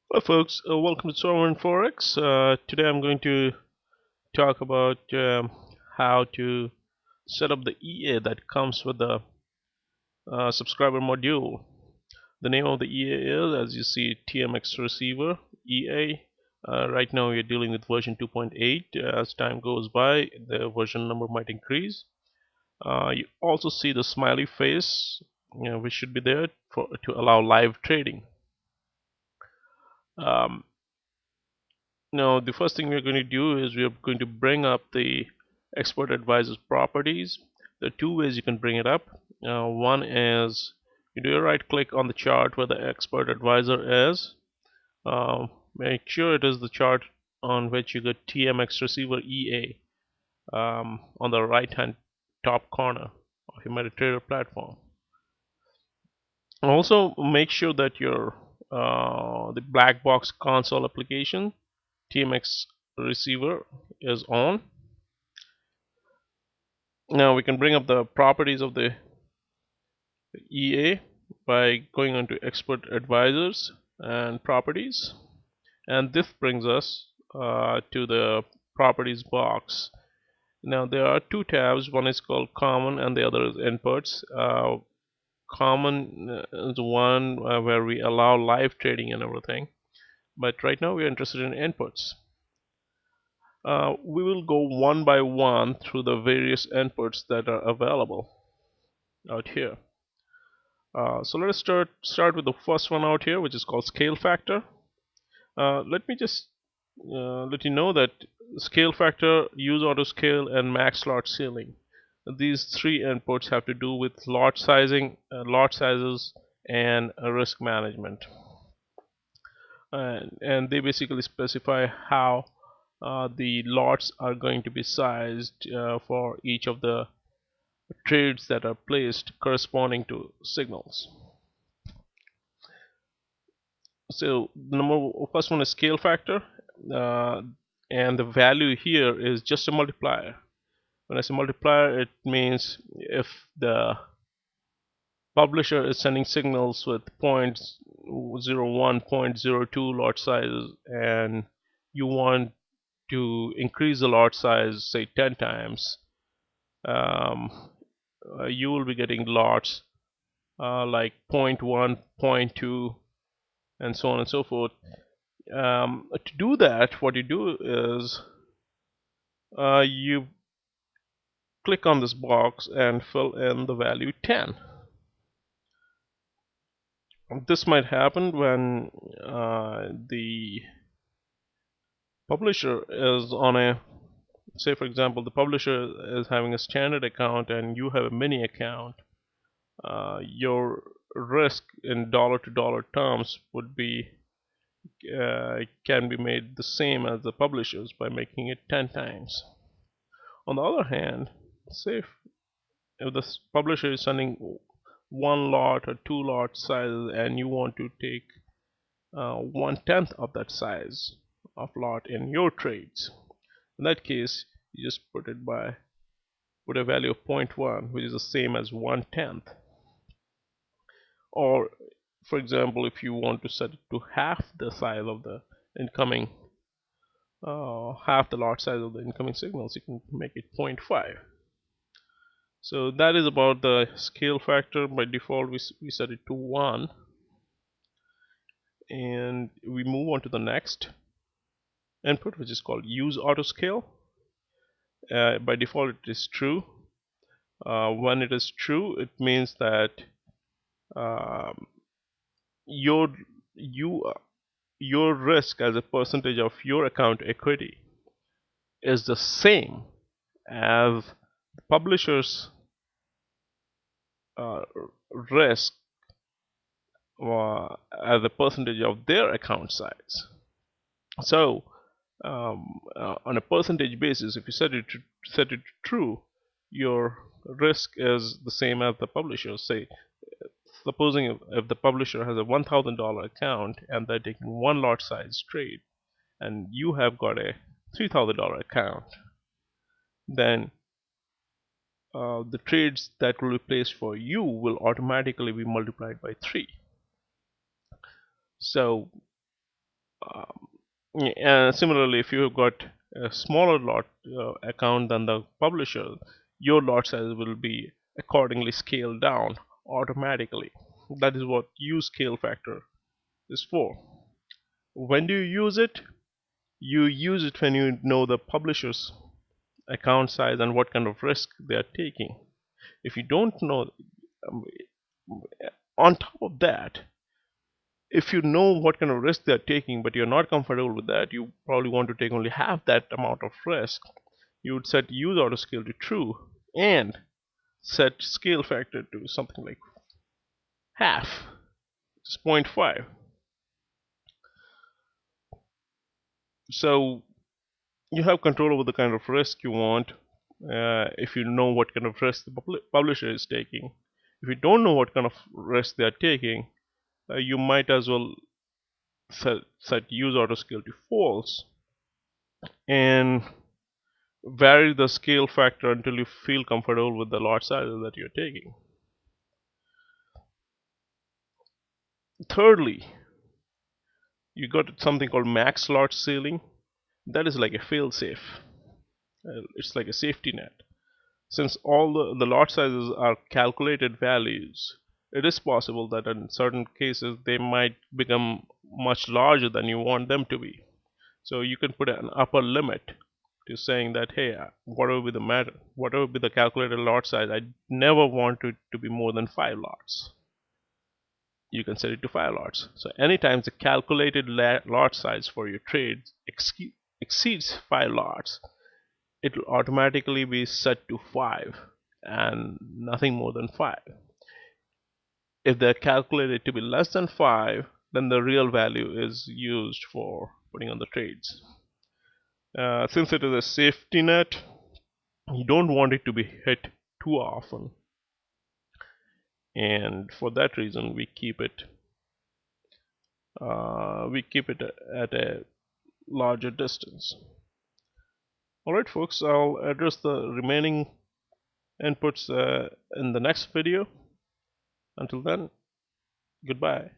Hello, folks. Welcome to Sovereign Forex. Today I'm going to talk about how to set up the EA that comes with the subscriber module. The name of the EA is, as you see, TMX Receiver EA. Right now we are dealing with version 2.8. As time goes by, the version number might increase. You also see the smiley face, which should be there to allow live trading. Um, Now, the first thing we're going to do is we're going to bring up the expert advisor's properties. There are two ways you can bring it up. One is you do a right click on the chart where the expert advisor is. Make sure it is the chart on which you get TMX receiver EA on the right hand top corner of your MetaTrader platform. Also, make sure that your the black box console application TMX receiver is on. Now we can bring up the properties of the EA by going onto expert advisors and properties, and this brings us to the properties box. Now there are two tabs, one is called common and the other is inputs. Common is the one where we allow live trading and everything, but right now we're interested in inputs. We will go one by one through the various inputs that are available out here. So let us start with the first one out here, which is called scale factor. Let me just let you know that scale factor, use auto scale, and max lot ceiling. These three inputs have to do with lot sizing, lot sizes, and risk management. And they basically specify how the lots are going to be sized for each of the trades that are placed corresponding to signals. So the first one is scale factor, uh, and the value here is just a multiplier. When I say multiplier, it means if the publisher is sending signals with 0.01, 0.02 lot sizes, and you want to increase the lot size, say 10 times, um, you will be getting lots like 0.1, 0.2, and so on and so forth. To do that, what you do is you click on this box and fill in the value 10. This might happen when the publisher is on a, say for example, the publisher is having a standard account and you have a mini account. Your risk in dollar to dollar terms would be can be made the same as the publishers by making it 10 times. On the other hand, say if the publisher is sending one lot or two lot sizes and you want to take 1/10 of that size of lot in your trades, in that case you just put a value of 0.1, which is the same as 1/10. Or for example, if you want to set it to half the size of the incoming half the lot size of the incoming signals, you can make it 0.5. So that is about the scale factor. By default we set it to 1, and we move on to the next input, which is called use auto scale. By default it is true. When it is true, it means that um, your you your risk as a percentage of your account equity is the same as the publisher's uh, risk as a percentage of their account size. So on a percentage basis, if you set it true, your risk is the same as the publisher. Say, supposing if the publisher has a $1,000 account and they're taking one lot size trade, and you have got a $3,000 account, then the trades that will be placed for you will automatically be multiplied by 3. So And similarly, if you've got a smaller lot account than the publisher, your lot size will be accordingly scaled down automatically. That is what use scale factor is for. When do you use it? You use it when you know the publisher's account size and what kind of risk they are taking. If you don't know, um, on top of that, if you know what kind of risk they're taking but you're not comfortable with that, you probably want to take only half that amount of risk, you would set use auto scale to true and set scale factor to something like half, just 0.5. So you have control over the kind of risk you want if you know what kind of risk the publisher is taking. If you don't know what kind of risk they are taking, you might as well set use auto scale to false and vary the scale factor until you feel comfortable with the lot sizes that you're taking. Thirdly, you got something called max lot ceiling. That is like a fail safe. It's like a safety net. Since all the lot sizes are calculated values, it is possible that in certain cases they might become much larger than you want them to be. So you can put an upper limit to saying that, hey, whatever be the calculated lot size, I never want it to be more than 5 lots. You can set it to 5 lots. So anytime the calculated lot size for your trades exceeds 5 lots, it will automatically be set to 5 and nothing more than 5. If they're calculated to be less than 5, then the real value is used for putting on the trades. Since it is a safety net, you don't want it to be hit too often, and for that reason we keep it at a larger distance. Alright folks, I'll address the remaining inputs in the next video. Until then, goodbye.